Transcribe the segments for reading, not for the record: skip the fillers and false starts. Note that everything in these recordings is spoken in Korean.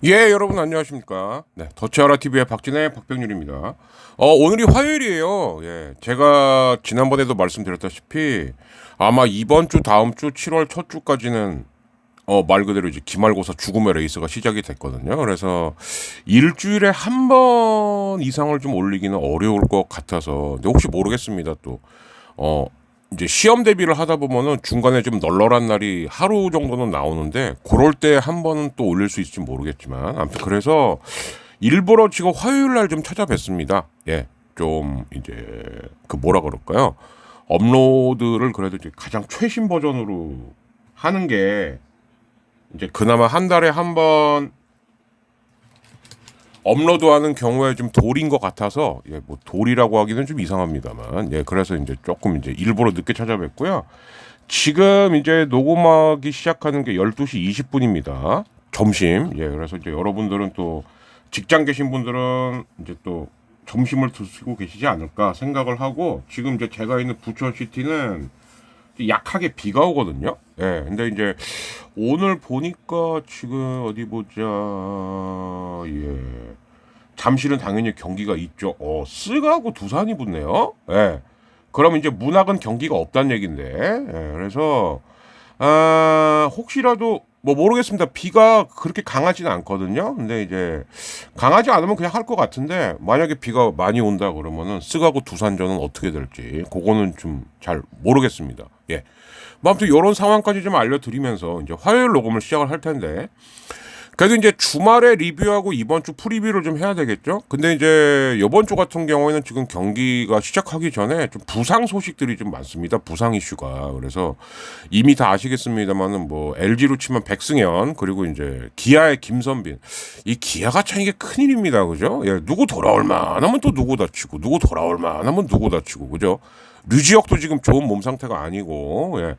예, 여러분 안녕하십니까? 네, 더치아라 TV의 박진의 박병률입니다. 오늘이 화요일이에요. 예, 제가 지난번에도 말씀드렸다시피 아마 이번 주, 다음 주, 7월 첫 주까지는 말 그대로 이제 기말고사 죽음의 레이스가 시작이 됐거든요. 그래서 일주일에 한 번 이상을 좀 올리기는 어려울 것 같아서, 근데 혹시 모르겠습니다. 또 이제 시험 대비를 하다 보면은 중간에 좀 널널한 날이 하루 정도는 나오는데, 그럴 때 한 번은 또 올릴 수 있을지 모르겠지만, 아무튼 그래서 일부러 지금 화요일 날 좀 찾아뵙습니다. 예, 좀 이제 그 뭐라 그럴까요? 업로드를 그래도 이제 가장 최신 버전으로 하는 게 이제 그나마 한 달에 한 번 업로드하는 경우에 좀 도리인 것 같아서, 예, 뭐 도리라고 하기는 좀 이상합니다만, 예, 그래서 이제 조금 이제 일부러 늦게 찾아뵙고요. 지금 이제 녹음하기 시작하는 게 12시 20분입니다. 점심. 예, 그래서 이제 여러분들은 또 직장 계신 분들은 이제 또 점심을 드시고 계시지 않을까 생각을 하고, 지금 이제 제가 있는 부천시티는 약하게 비가 오거든요. 예, 근데 이제 오늘 보니까 지금 어디 보자. 예. 잠실은 당연히 경기가 있죠. 쓰가고 두산이 붙네요. 예. 그러면 이제 문학은 경기가 없다는 얘긴데. 예, 그래서 혹시라도 뭐 모르겠습니다. 비가 그렇게 강하지는 않거든요. 근데 이제 강하지 않으면 그냥 할 것 같은데, 만약에 비가 많이 온다 그러면은 쓰가고 두산전은 어떻게 될지 그거는 좀 잘 모르겠습니다. 예. 뭐 아무튼 이런 상황까지 좀 알려드리면서 이제 화요일 녹음을 시작을 할 텐데, 그래도 이제 주말에 리뷰하고 이번 주 프리뷰를 좀 해야 되겠죠. 근데 이제 이번 주 같은 경우에는 지금 경기가 시작하기 전에 좀 부상 소식들이 좀 많습니다. 부상 이슈가. 그래서 이미 다 아시겠습니다만은 뭐 LG로 치면 백승현, 그리고 이제 기아의 김선빈. 이 기아가 참 이게 큰일입니다. 그죠? 예, 누구 돌아올 만하면 또 누구 다치고, 누구 돌아올 만하면 누구 다치고, 그죠? 류지혁도 지금 좋은 몸 상태가 아니고, 예.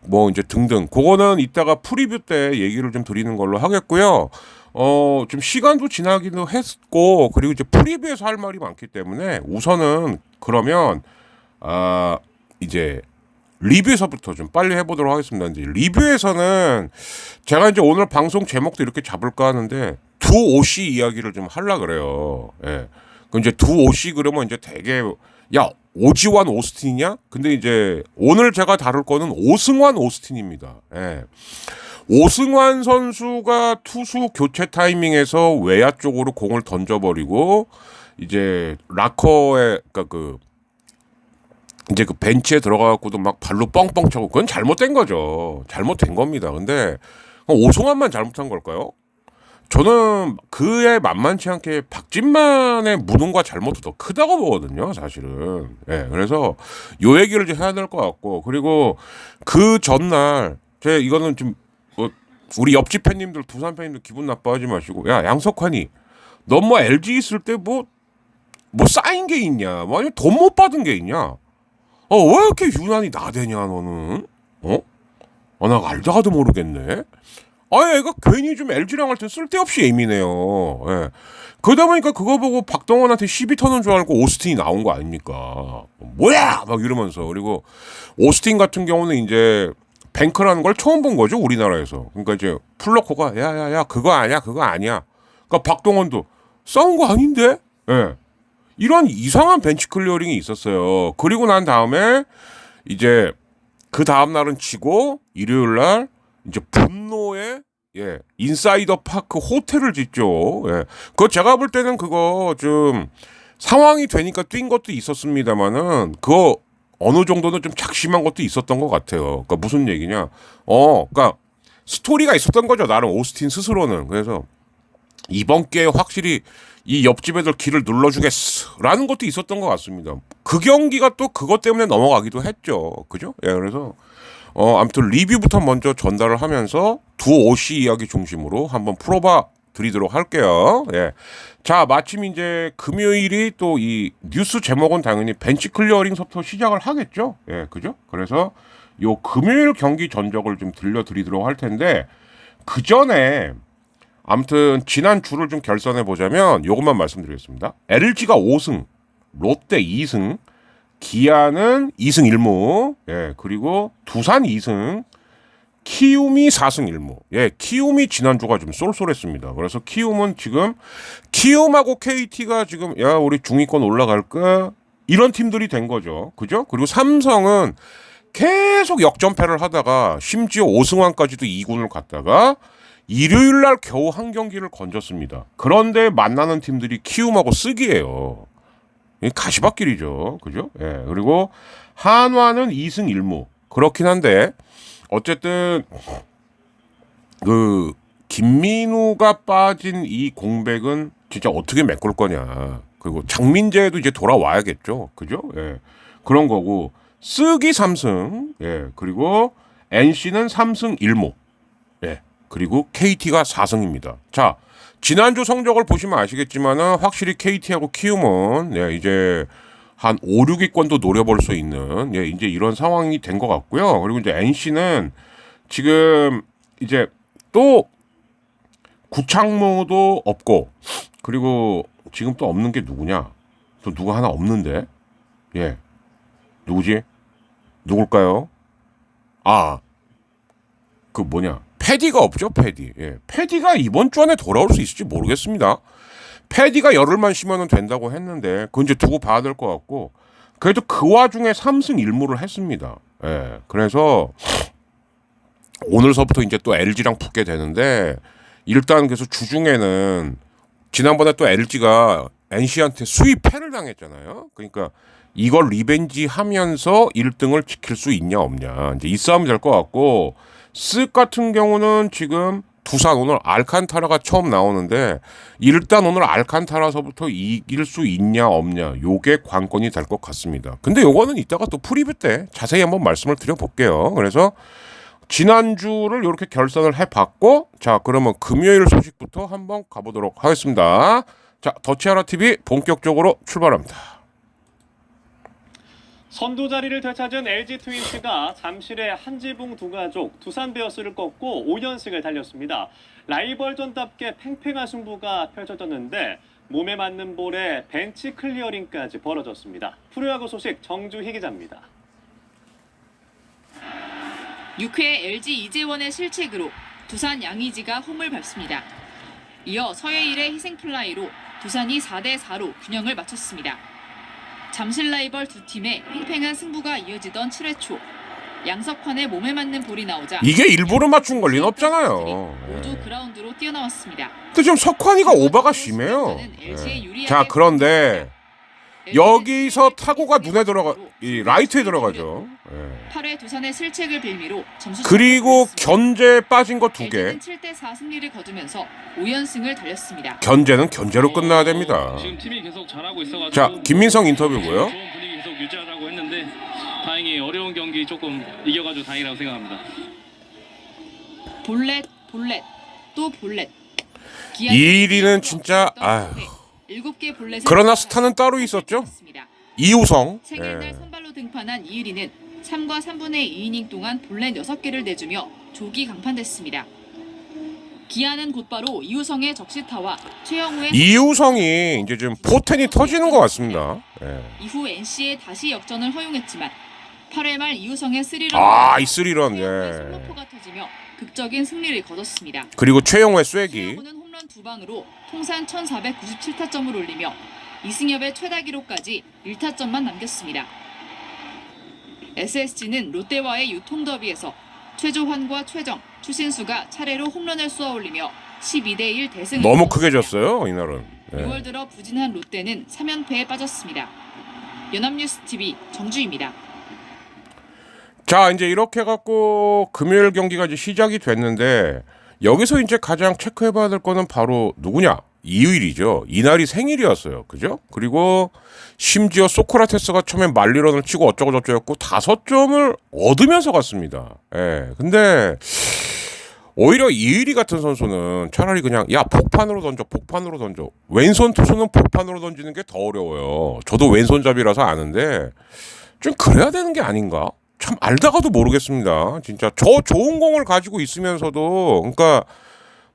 뭐 이제 등등. 그거는 이따가 프리뷰 때 얘기를 좀 드리는 걸로 하겠고요. 좀 시간도 지나기도 했고, 그리고 이제 프리뷰에서 할 말이 많기 때문에 우선은 그러면 이제 리뷰에서부터 좀 빨리 해보도록 하겠습니다. 이제 리뷰에서는 제가 이제 오늘 방송 제목도 이렇게 잡을까 하는데 두 오씨 이야기를 좀 하려 그래요. 예. 그 이제 두 오씨 그러면 이제 되게, 야, 오지환 오스틴이냐? 근데 이제 오늘 제가 다룰 거는 오승환 오스틴입니다. 예. 오승환 선수가 투수 교체 타이밍에서 외야 쪽으로 공을 던져버리고, 이제 락커에, 그러니까 이제 그 벤치에 들어가갖고도 막 발로 뻥뻥 차고, 그건 잘못된 거죠. 잘못된 겁니다. 근데 오송환만 잘못한 걸까요? 저는 그의 만만치 않게 박진만의 무능과 잘못도 더 크다고 보거든요, 사실은. 예, 그래서 요 얘기를 좀 해야 될 것 같고, 그리고 그 전날, 이거는 좀, 우리 옆집 팬님들, 두산 팬님들 기분 나빠하지 마시고, 야, 양석환이, 넌 뭐 LG 있을 때 뭐 쌓인 게 있냐? 뭐 아니면 돈 못 받은 게 있냐? 왜 이렇게 유난히 나대냐, 너는? 나 알다가도 모르겠네. 얘가 괜히 좀 LG랑 할 때 쓸데없이 예민해요. 예. 그러다 보니까 그거 보고 박동원한테 시비 터는 줄 알고 오스틴이 나온 거 아닙니까? 뭐야! 막 이러면서. 그리고 오스틴 같은 경우는 이제 뱅크라는 걸 처음 본 거죠, 우리나라에서. 그러니까 이제 플러코가 야, 그거 아니야. 그러니까 박동원도 싸운 거 아닌데? 예. 이런 이상한 벤치 클리어링이 있었어요. 그리고 난 다음에 이제 그 다음 날은 치고 일요일 날 이제 분노의 인사이더 파크 호텔을 짓죠. 예. 그거 제가 볼 때는 그거 좀 상황이 되니까 뛴 것도 있었습니다만은 그거 어느 정도는 좀 작심한 것도 있었던 것 같아요. 그러니까 무슨 얘기냐? 그러니까 스토리가 있었던 거죠. 나름 오스틴 스스로는. 그래서 이번 기회에 확실히 이 옆집 애들 길을 눌러주겠어라는 것도 있었던 것 같습니다. 그 경기가 또 그것 때문에 넘어가기도 했죠. 그죠? 예, 그래서 아무튼 리뷰부터 먼저 전달을 하면서 두 OC 이야기 중심으로 한번 풀어봐 드리도록 할게요. 예. 자, 마침 이제 금요일이 또 이 뉴스 제목은 당연히 벤치 클리어링서부터 시작을 하겠죠. 예, 그죠? 그래서 요 금요일 경기 전적을 좀 들려드리도록 할 텐데 그 전에 아무튼 지난 주를 좀 결산해 보자면 요것만 말씀드리겠습니다. LG가 5승, 롯데 2승, 기아는 2승 1무, 예, 그리고 두산 2승, 키움이 4승 1무. 예, 키움이 지난주가 좀 쏠쏠했습니다. 그래서 키움은 지금 키움하고 KT가 지금 야, 우리 중위권 올라갈까? 이런 팀들이 된 거죠. 그죠? 그리고 삼성은 계속 역전패를 하다가 심지어 오승환까지도 2군을 갔다가 일요일 날 겨우 한 경기를 건졌습니다. 그런데 만나는 팀들이 키움하고 쓰기예요. 가시밭길이죠. 그죠? 예. 그리고 한화는 2승 1무. 그렇긴 한데 어쨌든 그 김민우가 빠진 이 공백은 진짜 어떻게 메꿀 거냐. 그리고 장민재도 이제 돌아와야겠죠. 그죠? 예. 그런 거고 쓰기 3승. 예. 그리고 NC는 3승 1무. 예. 그리고 KT가 4승입니다. 자, 지난주 성적을 보시면 아시겠지만은 확실히 KT하고 키움은 이제 한 5, 6위권도 노려볼 수 있는 이제 이런 상황이 된 것 같고요. 그리고 이제 NC는 지금 이제 또 구창모도 없고 그리고 지금 또 없는 게 누구냐? 또 누가 하나 없는데 누구지? 누굴까요? 그 뭐냐? 패디가 없죠, 패디. 예. 패디가 이번 주 안에 돌아올 수 있을지 모르겠습니다. 패디가 열흘만 쉬면 된다고 했는데, 그건 이제 두고 봐야 될 것 같고, 그래도 그 와중에 3승 1무를 했습니다. 예. 그래서, 오늘서부터 이제 또 LG랑 붙게 되는데, 일단 그래서 주중에는, 지난번에 또 LG가 NC한테 수입패를 당했잖아요. 그러니까, 이걸 리벤지 하면서 1등을 지킬 수 있냐, 없냐. 이제 이 싸움이 될 것 같고, 쓱 같은 경우는 지금 두산 오늘 알칸타라가 처음 나오는데 일단 오늘 알칸타라서부터 이길 수 있냐 없냐 요게 관건이 될 것 같습니다. 근데 요거는 이따가 또 프리뷰 때 자세히 한번 말씀을 드려볼게요. 그래서 지난주를 이렇게 결산을 해봤고 자 그러면 금요일 소식부터 한번 가보도록 하겠습니다. 자 더치하라TV 본격적으로 출발합니다. 선두 자리를 되찾은 LG 트윈스가 잠실의 한지붕 두 가족 두산 베어스를 꺾고 5연승을 달렸습니다. 라이벌전답게 팽팽한 승부가 펼쳐졌는데 몸에 맞는 볼에 벤치 클리어링까지 벌어졌습니다. 프로야구 소식 정주희 기자입니다. 6회 LG 이재원의 실책으로 두산 양의지가 홈을 밟습니다. 이어 서해일의 희생플라이로 두산이 4대4로 균형을 맞췄습니다. 잠실 라이벌 두 팀의 팽팽한 승부가 이어지던 7회 초 양석환의 몸에 맞는 볼이 나오자 이게 일부러 맞춘 걸 리는 없잖아요. 모두 그라운드로 뛰어나왔습니다. 근데 지금 석환이가 오바가 심해요. 자 그런데 여기서 타구가 눈에 들어가 이 라이트에 들어가죠. 예. 8회 두산의 실책을 빌미로 점수 그리고 견제 빠진 거 2개. LG는 7대4 승리를 거두면서 5연승을 달렸습니다. 견제는 견제로 끝나야 됩니다. 지금 팀이 계속 잘하고 있어가지고 자, 김민성 인터뷰고요. 좋은 분위기 계속 유지하자고 했는데 다행히 어려운 경기 조금 이겨가지고 다행이라고 생각합니다. 볼넷, 또 볼넷. 이일이는 진짜 아휴. 7개 볼넷을 그러나 스타는 따로 있었죠. 했습니다. 이우성. 생일날 예. 선발로 등판한 이일이는 3과 3분의 2이닝 동안 볼넷 6개를 내주며 조기 강판됐습니다. 기아는 곧바로 이우성의 적시타와 최영우의 이우성이 이제 좀 포텐이 터지는 것 같습니다. 예. 이후 NC에 다시 역전을 허용했지만 8회 말 이우성의 3런 이 3런. 예. 솔로포가 터지며 극적인 승리를 거뒀습니다. 그리고 최영우의 쐐기. 최영우는 홈런 2방으로 통산 1497타점을 올리며 이승엽의 최다 기록까지 1타점만 남겼습니다. SSG는 롯데와의 유통 더비에서 최조환과 최정, 추신수가 차례로 홈런을 쏘아올리며 12대1 대승을 너무 거뒀습니다. 크게 졌어요 이날은. 예. 6월 들어 부진한 롯데는 3연패에 빠졌습니다. 연합뉴스TV 정주입니다. 자, 이제 이렇게 갖고 금요일 경기가 이제 시작이 됐는데 여기서 이제 가장 체크해봐야 될 거는 바로 누구냐? 이일이죠. 이날이 생일이었어요. 그죠? 그리고 심지어 소크라테스가 처음에 말리런을 치고 어쩌고저쩌고 5점을 얻으면서 갔습니다. 예. 근데 오히려 이일이 같은 선수는 차라리 그냥 야 복판으로 던져. 왼손 투수는 복판으로 던지는 게 더 어려워요. 저도 왼손잡이라서 아는데 좀 그래야 되는 게 아닌가? 참 알다가도 모르겠습니다. 진짜 저 좋은 공을 가지고 있으면서도 그러니까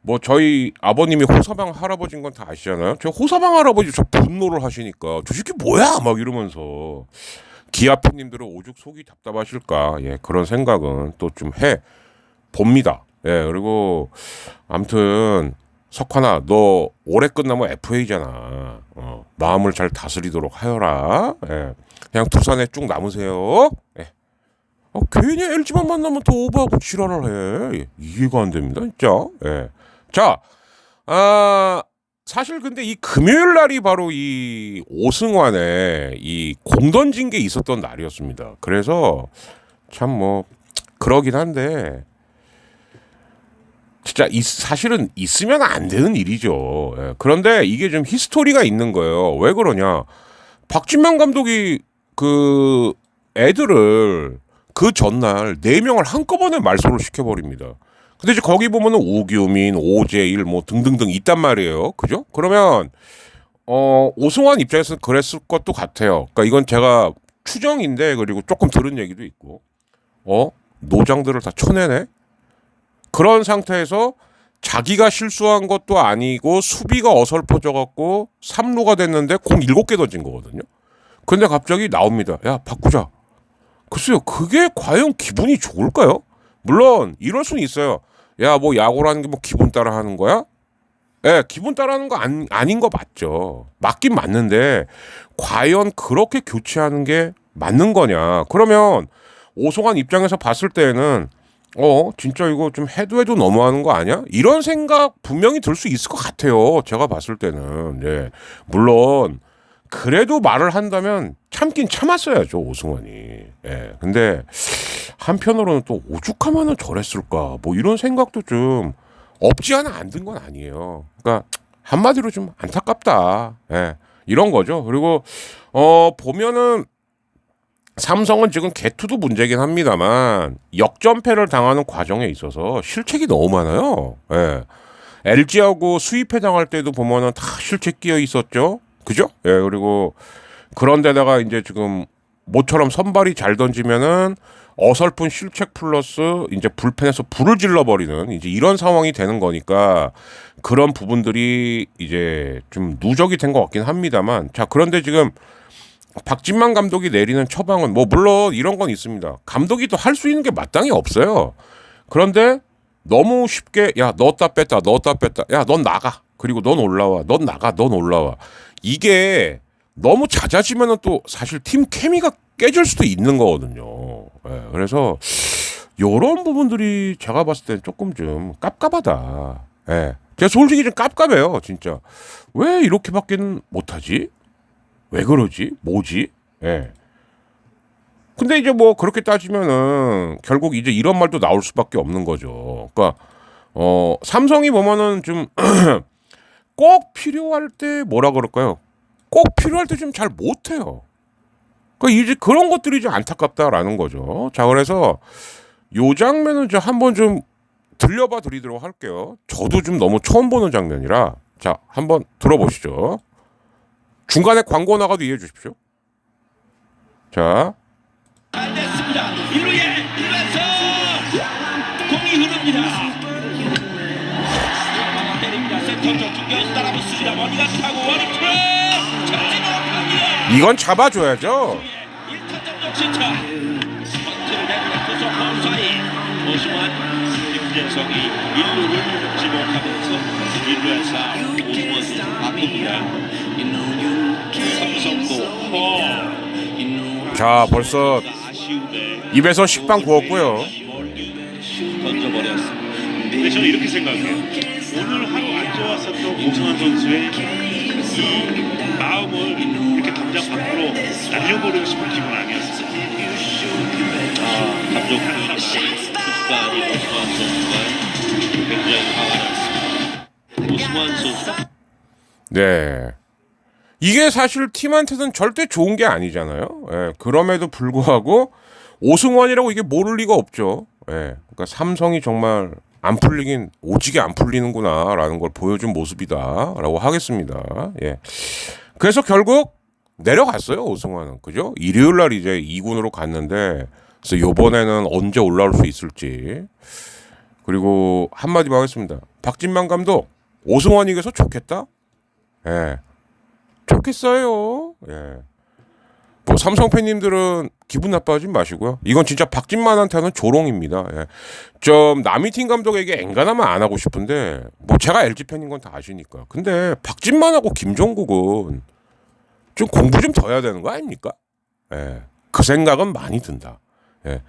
뭐 저희 아버님이 호사방 할아버지인 건 다 아시잖아요. 저 호사방 할아버지 저 분노를 하시니까 저 새끼 뭐야 막 이러면서 기아 팬님들은 오죽 속이 답답하실까. 예, 그런 생각은 또 좀 해 봅니다. 예, 그리고 아무튼 석환아 너 올해 끝나면 FA잖아. 마음을 잘 다스리도록 하여라. 예, 그냥 두산에 쭉 남으세요. 예. 괜히 LG만 만나면 더 오버하고 지랄을 해. 이해가 안 됩니다, 진짜. 예. 자, 사실 근데 이 금요일 날이 바로 이 오승환의 이 공 던진 게 있었던 날이었습니다. 그래서 참 뭐 그러긴 한데 진짜 사실은 있으면 안 되는 일이죠. 예. 그런데 이게 좀 히스토리가 있는 거예요. 왜 그러냐? 박진만 감독이 그 애들을 그 전날 4명을 한꺼번에 말소를 시켜버립니다. 근데 이제 거기 보면은 오규민, 오재일 뭐 등등등 있단 말이에요. 그죠? 그러면 오승환 입장에서는 그랬을 것도 같아요. 그러니까 이건 제가 추정인데 그리고 조금 들은 얘기도 있고 노장들을 다 쳐내네? 그런 상태에서 자기가 실수한 것도 아니고 수비가 어설퍼져갖고 3루가 됐는데 공 7개 던진 거거든요. 근데 갑자기 나옵니다. 야 바꾸자. 글쎄요, 그게 과연 기분이 좋을까요? 물론 이럴 수는 있어요. 야, 뭐 야구라는 게 뭐 기분 따라 하는 거야? 예, 기분 따라 하는 거 아닌 거 맞죠. 맞긴 맞는데 과연 그렇게 교체하는 게 맞는 거냐? 그러면 오승환 입장에서 봤을 때는 진짜 이거 좀 해도 너무하는 거 아니야? 이런 생각 분명히 들 수 있을 것 같아요. 제가 봤을 때는. 예. 물론 그래도 말을 한다면 참긴 참았어야죠, 오승환이. 예. 근데 한편으로는 또 오죽하면은 저랬을까 뭐 이런 생각도 좀 없지 않아 안 든 건 아니에요. 그러니까 한마디로 좀 안타깝다. 예. 이런 거죠. 그리고 보면은 삼성은 지금 개투도 문제긴 합니다만 역전패를 당하는 과정에 있어서 실책이 너무 많아요. 예. LG하고 수입회 당할 때도 보면은 다 실책 끼어 있었죠. 그죠? 예, 그리고 그런 데다가 이제 지금 모처럼 선발이 잘 던지면은 어설픈 실책 플러스 이제 불펜에서 불을 질러버리는 이제 이런 상황이 되는 거니까 그런 부분들이 이제 좀 누적이 된 것 같긴 합니다만 자, 그런데 지금 박진만 감독이 내리는 처방은 뭐 물론 이런 건 있습니다. 감독이 또 할 수 있는 게 마땅히 없어요. 그런데 너무 쉽게 야, 넣었다 뺐다. 야, 넌 나가. 그리고 넌 올라와. 넌 나가. 넌 올라와. 이게 너무 잦아지면은 또 사실 팀 케미가 깨질 수도 있는 거거든요. 예, 그래서 요런 부분들이 제가 봤을 땐 조금 좀 깝깝하다. 예. 제가 솔직히 좀 깝깝해요, 진짜. 왜 이렇게밖에는 못하지? 왜 그러지? 뭐지? 예. 근데 이제 뭐 그렇게 따지면은 결국 이제 이런 말도 나올 수밖에 없는 거죠. 그러니까 삼성이 보면은 좀 꼭 필요할 때 뭐라 그럴까요? 꼭 필요할 때 좀 잘 못해요. 그러니까 이제 그런 것들이 좀 안타깝다라는 거죠. 자, 그래서 요 장면은 저 한번 좀 들려봐 드리도록 할게요. 저도 좀 너무 처음 보는 장면이라 자, 한번 들어보시죠. 중간에 광고 나가도 이해해 주십시오. 자, 잘 됐습니다. 1루에 1루에서 공이 흐릅니다. 때립니다. 센터 쪽 중견수 따라붙습니다. 머리가 타고 원투 잡지 못합니다. 이건 잡아줘야죠. 1타점 적시타 스펀트를 내는 투수 홈 사이 오승환 김재성이 1루를 지목하면서 1루에서 오승환 선수 바꿉니다. 삼성도 자, 벌써 아쉬움에 입에서 식빵 구웠고요. 던져버렸습니다. 근데 저는 이렇게 생각해요. 오늘 하루 안 좋았었던 오승환 선수의 이 마음을 이렇게 당장 밖으로 날려버리고 싶은 기분 아니었어요. 감독 확실히 투수가 아닌 오승환 선수가 굉장히 화가 났습니다. 오승환 선수가 네. 이게 사실 팀한테는 절대 좋은 게 아니잖아요. 예, 그럼에도 불구하고 오승환이라고 이게 모를 리가 없죠. 예, 그러니까 삼성이 정말 안 풀리긴 오지게 안 풀리는구나라는 걸 보여준 모습이다라고 하겠습니다. 예. 그래서 결국 내려갔어요, 오승환은. 그죠? 일요일 날 이제 2군으로 갔는데 그래서 요번에는 언제 올라올 수 있을지. 그리고 한마디만 하겠습니다. 박진만 감독, 오승환이 이겨서 좋겠다? 예. 좋겠어요. 예. 뭐 삼성 팬님들은 기분 나빠하지 마시고요. 이건 진짜 박진만한테는 조롱입니다. 예. 좀 남이팀 감독에게 앵간하면 안 하고 싶은데 뭐 제가 LG 팬인 건 다 아시니까. 근데 박진만하고 김종국은 좀 공부 좀 더 해야 되는 거 아닙니까? 예. 그 생각은 많이 든다. 예.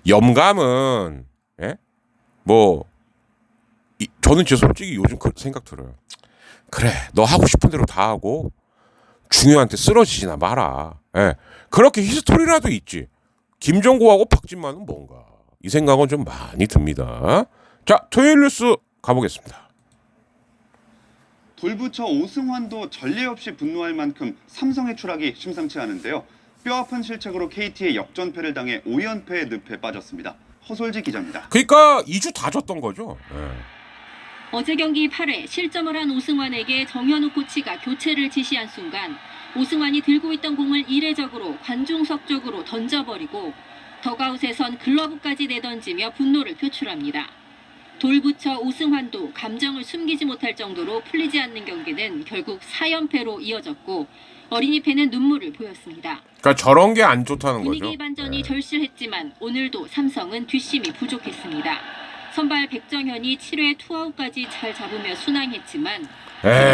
염감은 예? 뭐 저는 진짜 솔직히 요즘 그 생각 들어요. 그래, 너 하고 싶은 대로 다 하고 중요한 때 쓰러지지나 마라. 예. 그렇게 히스토리라도 있지. 김종국하고 박진만은 뭔가. 이 생각은 좀 많이 듭니다. 자, 토요일 뉴스 가보겠습니다. 돌부처 오승환도 전례 없이 분노할 만큼 삼성의 추락이 심상치 않은데요. 뼈아픈 실책으로 KT의 역전패를 당해 5연패의 늪에 빠졌습니다. 허솔지 기자입니다. 그러니까 2주 다 졌던 거죠. 예. 어제 경기 8회 실점을 한 오승환에게 정현우 코치가 교체를 지시한 순간 오승환이 들고 있던 공을 이례적으로 관중석 쪽으로 던져버리고 덕아웃에선 글러브까지 내던지며 분노를 표출합니다. 돌부처 오승환도 감정을 숨기지 못할 정도로 풀리지 않는 경기는 결국 4연패로 이어졌고 어린이 팬은 눈물을 보였습니다. 그러니까 저런 게 안 좋다는 거죠. 분위기 반전이 예. 절실했지만 오늘도 삼성은 뒷심이 부족했습니다. 선발 백정현이 7회 투아웃까지 잘 잡으며 순항했지만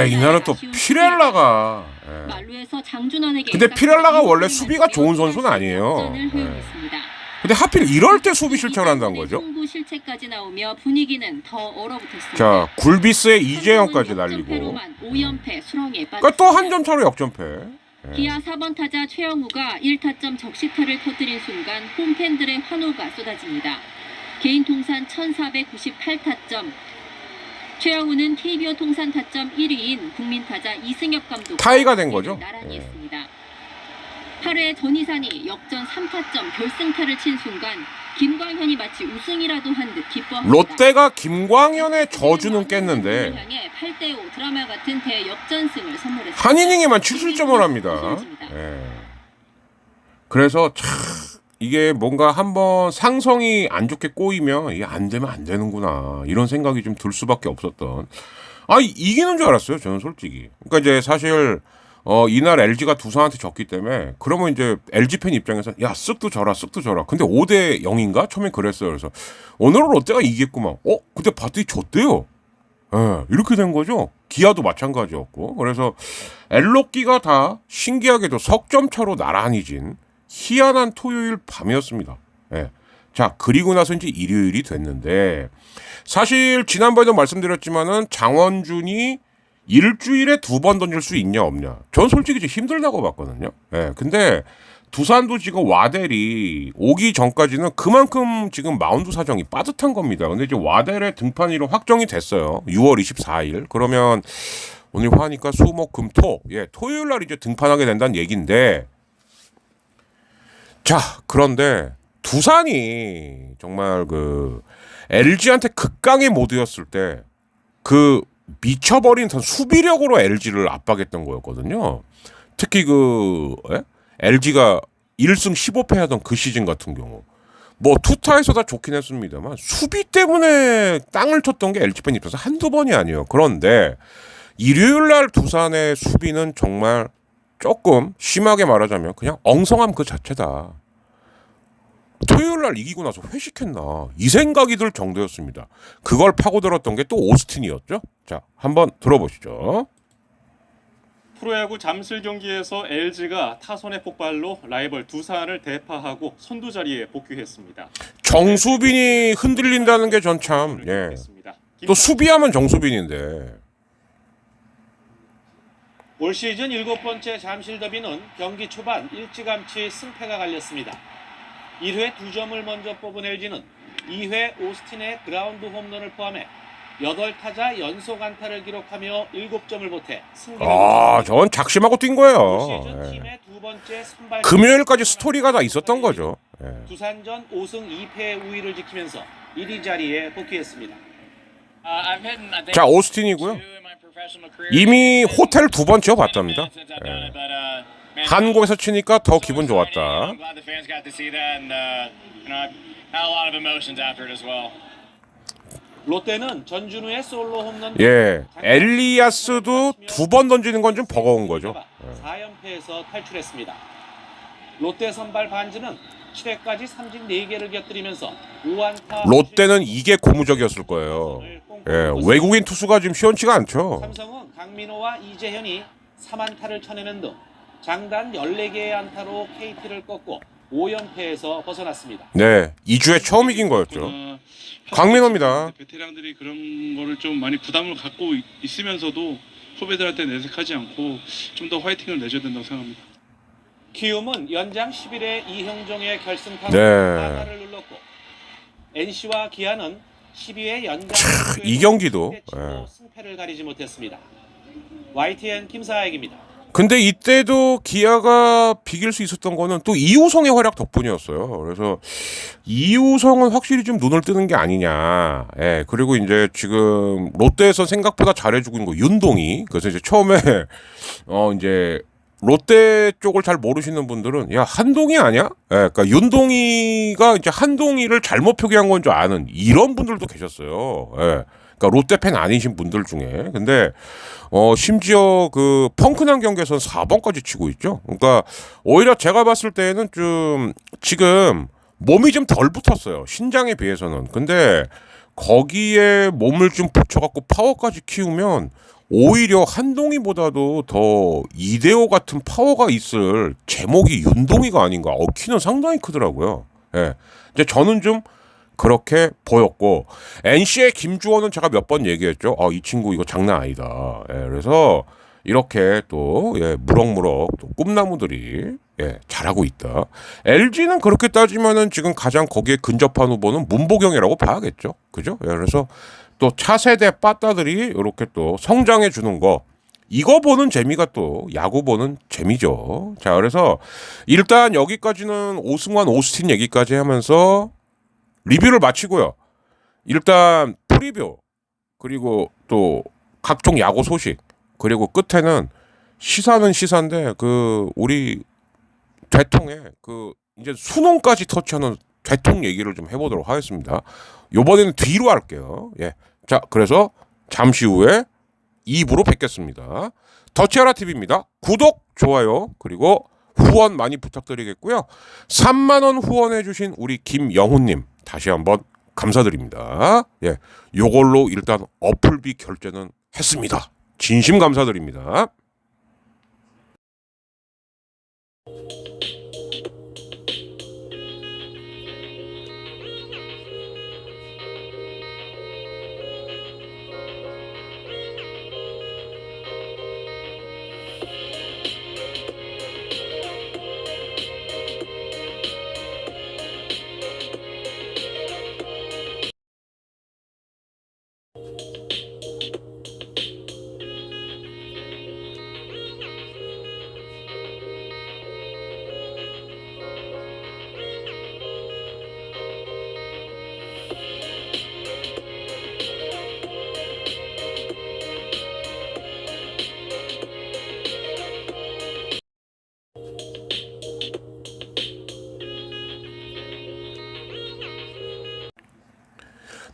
이날은 또 피렐라가. 예. 말루에서 장준원에게 근데 피렐라가 원래 수비가 좋은 선수는 아니에요. 역전을 허용했습니다. 근데 하필 이럴 때 수비 실책을 한다는 거죠. 승부 실책까지 나오며 분위기는 더 얼어붙었습니다. 자, 굴비스의 이재영까지 날리고. 5연패 수렁에 빠졌습니다. 그러니까 또 한 점 차로 역전패. 예. 기아 4번 타자 최영우가 1타점 적시타를 터뜨린 순간 홈팬들의 환호가 쏟아집니다. 개인 통산 1498타점. 최영우는 KBO 통산 타점 1위인 국민타자 이승엽 감독 타이가 된 거죠? 나란히 했습니다. 8회 전희산이 역전 3타점 결승타를 친 순간 김광현이 마치 우승이라도 한 듯 기뻐합니다. 롯데가 김광현의 저주는 깼는데 향해 8대5 드라마 같은 대역전승을 선물했습니다. 한 이닝에만 7실점을 합니다. 예. 그래서 참 이게 뭔가 한번 상성이 안 좋게 꼬이면 이게 안 되면 안 되는구나 이런 생각이 좀 들 수밖에 없었던. 이기는 줄 알았어요 저는 솔직히. 그러니까 이제 사실 이날 LG가 두산한테 졌기 때문에 그러면 이제 LG 팬 입장에서 야 쓱도 져라 쓱도 져라. 근데 5대 0인가 처음에 그랬어요. 그래서 오늘은 롯데가 이겼구만. 근데 봤더니 졌대요. 예, 이렇게 된 거죠. 기아도 마찬가지였고. 그래서 엘로끼가 다 신기하게도 석점 차로 나란히 진 희한한 토요일 밤이었습니다. 예. 자, 그리고 나서 이제 일요일이 됐는데 사실 지난번에도 말씀드렸지만은 장원준이 일주일에 2번 던질 수 있냐 없냐. 전 솔직히 좀 힘들다고 봤거든요. 예, 근데 두산도 지금 와델이 오기 전까지는 그만큼 지금 마운드 사정이 빠듯한 겁니다. 근데 이제 와델의 등판일은 확정이 됐어요. 6월 24일. 그러면 오늘 화니까 수목금토, 예, 토요일 날 이제 등판하게 된다는 얘기인데, 자, 그런데 두산이 정말 그 LG한테 극강의 모드였을 때 그 미쳐버린 수비력으로 LG를 압박했던 거였거든요. 특히 그 LG가 1승 15패 하던 그 시즌 같은 경우 뭐 투타에서 다 좋긴 했습니다만 수비 때문에 땅을 쳤던 게 LG 팬 입장에서 한두 번이 아니에요. 그런데 일요일 날 두산의 수비는 정말 조금 심하게 말하자면 그냥 엉성함 그 자체다. 토요일 날 이기고 나서 회식했나 이 생각이 들 정도였습니다. 그걸 파고들었던 게 또 오스틴이었죠. 자, 한번 들어보시죠. 프로야구 잠실 경기에서 LG가 타선의 폭발로 라이벌 두산을 대파하고 선두 자리에 복귀했습니다. 정수빈이 흔들린다는 게 전 참, 예. 또 수비하면 정수빈인데. 올 시즌 7번째 잠실 더비는 경기 초반 일찌감치 승패가 갈렸습니다. 1회 2점을 먼저 뽑은 LG는 2회 오스틴의 그라운드 홈런을 포함해 8타자 연속 안타를 기록하며 7점을 보태 승리를 아, 저건 작심하고 뛴 거예요. 시즌 예. 팀의 두 번째 선발 금요일까지 스토리가 다 있었던 거죠. 예. 두산전 5승 2패 우위를 지키면서 1위 자리에 복귀했습니다. 자, 오스틴이고요. 이미 호텔 2번 지어봤답니다. 예. 한국에서 치니까 더 기분 좋았다. 롯데는 전준우의 솔로 홈런 예, 엘리아스도 2번 던지는 건 좀 버거운 거죠. 4연패에서 탈출했습니다. 롯데 선발 반지는 7회까지 삼진 4개를 곁들이면서 5안타. 롯데는 이게 고무적이었을 거예요. 예, 외국인 투수가 지금 시원치가 않죠. 삼성은 강민호와 이재현이 3안타를 쳐내는 등 장단 14개의 안타로 KT를 꺾고 5연패에서 벗어났습니다. 네, 2주에 처음 이긴 거였죠. 강민호입니다. 베테랑들이 그런 거를 좀 많이 부담을 갖고 있으면서도 후배들한테 내색하지 않고 좀 더 화이팅을 내줘야 된다고 생각합니다. 키움은 연장 11회 이형종의 결승타로 네. 하나를 눌렀고 NC와 기아는 12회 연장 이 경기도, 승패를 가리지 못했습니다. YTN 김사익입니다. 근데 이때도 기아가 비길 수 있었던 거는 또 이우성의 활약 덕분이었어요. 그래서 이우성은 확실히 좀 눈을 뜨는 게 아니냐. 예, 그리고 이제 지금 롯데에서 생각보다 잘해주고 있는 거 윤동이. 그래서 이제 처음에 이제 롯데 쪽을 잘 모르시는 분들은 야, 한동희 아니야? 예, 그러니까 윤동이가 이제 한동희를 잘못 표기한 건 줄 아는 이런 분들도 계셨어요. 예. 그러니까 롯데 팬 아니신 분들 중에. 근데 심지어 그 펑크난 경기에서는 4번까지 치고 있죠. 그러니까 오히려 제가 봤을 때는 좀 지금 몸이 좀 덜 붙었어요. 신장에 비해서는. 근데 거기에 몸을 좀 붙여갖고 파워까지 키우면 오히려 한동희보다도 더 이대호 같은 파워가 있을 제목이 윤동희가 아닌가. 키는 상당히 크더라고요. 예. 이제 저는 좀 그렇게 보였고, NC의 김주원은 제가 몇 번 얘기했죠. 이 친구 이거 장난 아니다. 예, 그래서 이렇게 또 무럭무럭 또 꿈나무들이 잘하고 있다. LG는 그렇게 따지면은 지금 가장 거기에 근접한 후보는 문보경이라고 봐야겠죠. 그죠? 예, 그래서 또 차세대 빠따들이 이렇게 또 성장해 주는 거. 이거 보는 재미가 또 야구 보는 재미죠. 자, 그래서 일단 여기까지는 오승환, 오스틴 얘기까지 하면서 리뷰를 마치고요. 일단 프리뷰 그리고 또 각종 야구 소식 그리고 끝에는 시사는 시사인데 그 우리 대통에 그 이제 수능까지 터치하는 대통 얘기를 좀 해보도록 하겠습니다. 이번에는 뒤로 할게요. 예. 자, 그래서 잠시 후에 2부로 뵙겠습니다. 더치아라 TV입니다. 구독, 좋아요 그리고 후원 많이 부탁드리겠고요. 3만 원 후원해주신 우리 김영훈님 다시 한번 감사드립니다. 예, 요걸로 일단 어플비 결제는 했습니다. 진심 감사드립니다.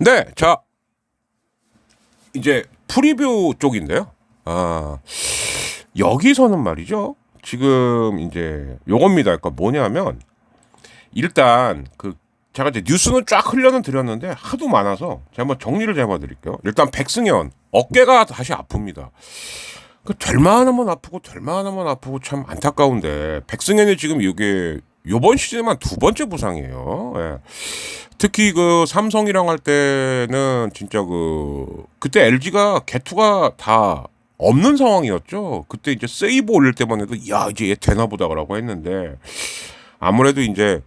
네, 자 이제 프리뷰 쪽인데요. 여기서는 말이죠. 지금 이제 요겁니다. 그러니까 뭐냐면 일단 제가 이제 뉴스는 쫙 흘려는 드렸는데 하도 많아서 제가 한번 정리를 좀 해드릴게요. 일단 백승현 어깨가 다시 아픕니다. 될 만하면 아프고 될 만하면 아프고 참 안타까운데 백승현이 지금 이게 요번 시즌에만 2번째 부상이에요. 예. 특히 삼성이랑 할 때는 진짜 그때 LG가 개투가 다 없는 상황이었죠. 그때 이제 세이브 올릴 때만 해도 야 이제 얘 되나 보다라고 했는데 아무래도 이제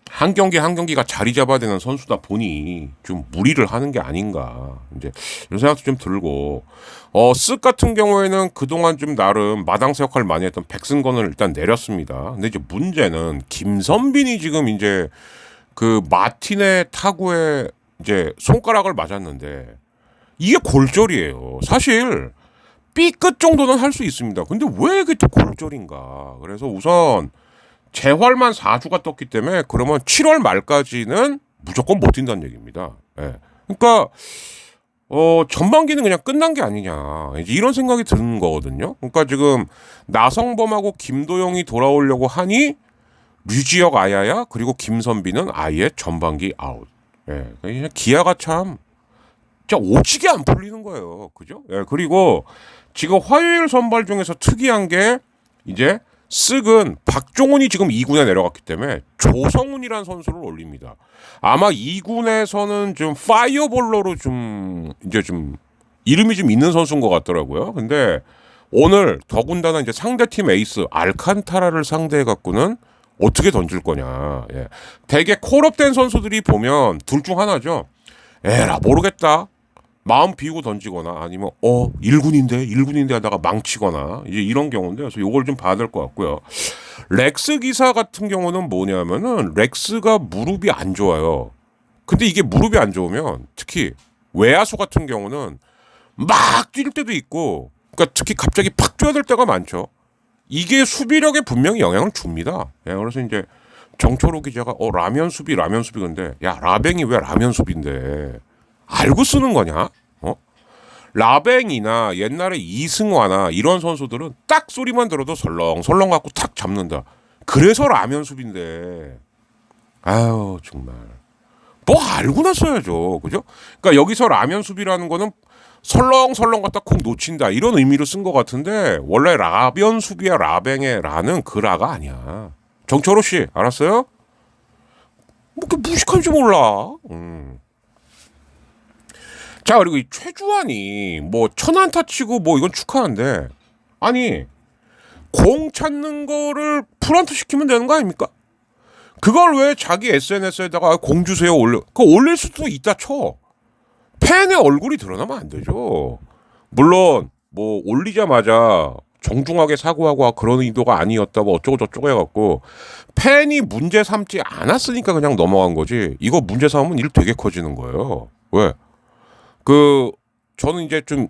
한 경기 한 경기가 자리 잡아야 되는 선수다 보니 좀 무리를 하는 게 아닌가 이제 이런 생각도 좀 들고 쓱 같은 경우에는 그동안 좀 나름 마당새 역할을 많이 했던 백승건을 일단 내렸습니다. 근데 이제 문제는 김선빈이 지금 이제 마틴의 타구에 이제 손가락을 맞았는데 이게 골절이에요. 사실 B끝 정도는 할 수 있습니다. 근데 왜 이게 또 골절인가? 그래서 우선 재활만 4주가 떴기 때문에 그러면 7월 말까지는 무조건 못 뛴다는 얘기입니다. 예. 그러니까 전반기는 그냥 끝난 게 아니냐 이제 이런 생각이 드는 거거든요. 그러니까 지금 나성범하고 김도영이 돌아오려고 하니 류지혁 아야야 그리고 김선비는 아예 전반기 아웃. 예. 그냥 기아가 참 진짜 오지게 안 풀리는 거예요. 그죠? 예. 그리고 지금 화요일 선발 중에서 특이한 게 이제 쓱은 박종훈이 지금 2군에 내려갔기 때문에 조성훈이라는 선수를 올립니다. 아마 2군에서는 좀 파이어볼러로 좀 이름이 좀 있는 선수인 것 같더라고요. 근데 오늘 더군다나 이제 상대팀 에이스 알칸타라를 상대해 갖고는 어떻게 던질 거냐. 예. 되게 콜업된 선수들이 보면 둘 중 하나죠. 에라 모르겠다. 마음 비우고 던지거나 아니면 1군인데 하다가 망치거나 이제 이런 경우인데 그래서 요걸 좀 봐야 될 것 같고요. 렉스 기사 같은 경우는 뭐냐면은 렉스가 무릎이 안 좋아요. 근데 이게 무릎이 안 좋으면 특히 외야수 같은 경우는 막 뛸 때도 있고 그러니까 특히 갑자기 팍 뛰어들 때가 많죠. 이게 수비력에 분명히 영향을 줍니다. 예, 그래서 이제 정초로 기자가 라면 수비 근데 야 라뱅이 왜 라면 수비인데 알고 쓰는 거냐? 라뱅이나 옛날에 이승화나 이런 선수들은 딱 소리만 들어도 설렁설렁 갖고 탁 잡는다. 그래서 라면 수비인데 아유 정말 뭐 알고나 써야죠. 그죠? 그러니까 여기서 라면 수비라는 거는 설렁설렁 갖다 콕 놓친다 이런 의미로 쓴 것 같은데 원래 라면 수비야 라뱅의 라는 그 라가 아니야. 정철호 씨 알았어요? 뭐 그 무식한지 몰라. 자 그리고 이 최주환이 뭐 1000안타 치고 뭐 이건 축하한데 아니 공 찾는 거를 프런트 시키면 되는 거 아닙니까? 그걸 왜 자기 SNS에다가 공 주세요 올릴 수도 있다 쳐. 팬의 얼굴이 드러나면 안 되죠. 물론 뭐 올리자마자 정중하게 사과하고 그런 의도가 아니었다 뭐 어쩌고 저쩌고 해갖고 팬이 문제 삼지 않았으니까 그냥 넘어간 거지. 이거 문제 삼으면 일 되게 커지는 거예요. 왜? 저는 이제 좀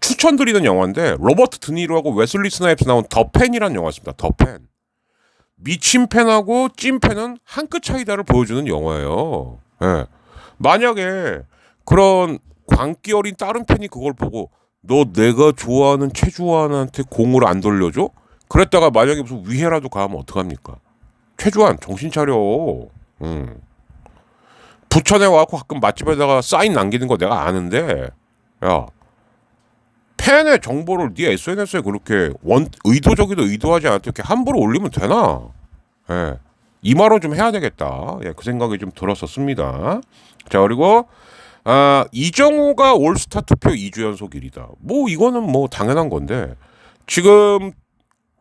추천드리는 영화인데 로버트 드니로하고 웨슬리 스나이프스 나온 더 팬이라는 영화였습니다. 더 팬. 미친 팬하고 찐 팬은 한 끗 차이다를 보여주는 영화예요. 예. 만약에 그런 광기 어린 다른 팬이 그걸 보고 너 내가 좋아하는 최주환한테 공을 안 돌려줘? 그랬다가 만약에 무슨 위해라도 가면 어떡합니까? 최주환 정신 차려. 부천에 와서 가끔 맛집에다가 사인 남기는 거 내가 아는데 야 팬의 정보를 네 SNS에 그렇게 의도적이도 의도하지 않게 이렇게 함부로 올리면 되나? 예. 이 말은 좀 해야 되겠다. 예, 그 생각이 좀 들었었습니다. 자 그리고 이정우가 올스타 투표 2주 연속 1위다. 뭐 이거는 뭐 당연한 건데 지금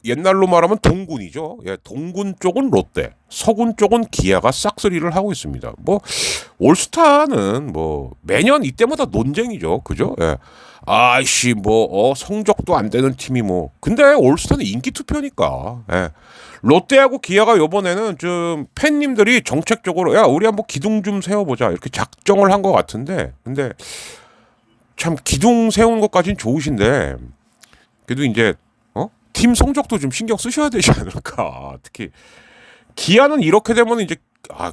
옛날로 말하면 동군이죠. 예, 동군 쪽은 롯데, 서군 쪽은 기아가 싹쓸이를 하고 있습니다. 뭐 올스타는 뭐 매년 이때마다 논쟁이죠. 그죠? 예. 아이씨 뭐 성적도 안 되는 팀이 뭐 근데 올스타는 인기 투표니까. 예. 롯데하고 기아가 이번에는 좀 팬님들이 정책적으로 야 우리 한번 기둥 좀 세워보자 이렇게 작정을 한 것 같은데 근데 참 기둥 세우는 것까지는 좋으신데 그래도 이제 팀 성적도 좀 신경 쓰셔야 되지 않을까. 특히 기아는 이렇게 되면 이제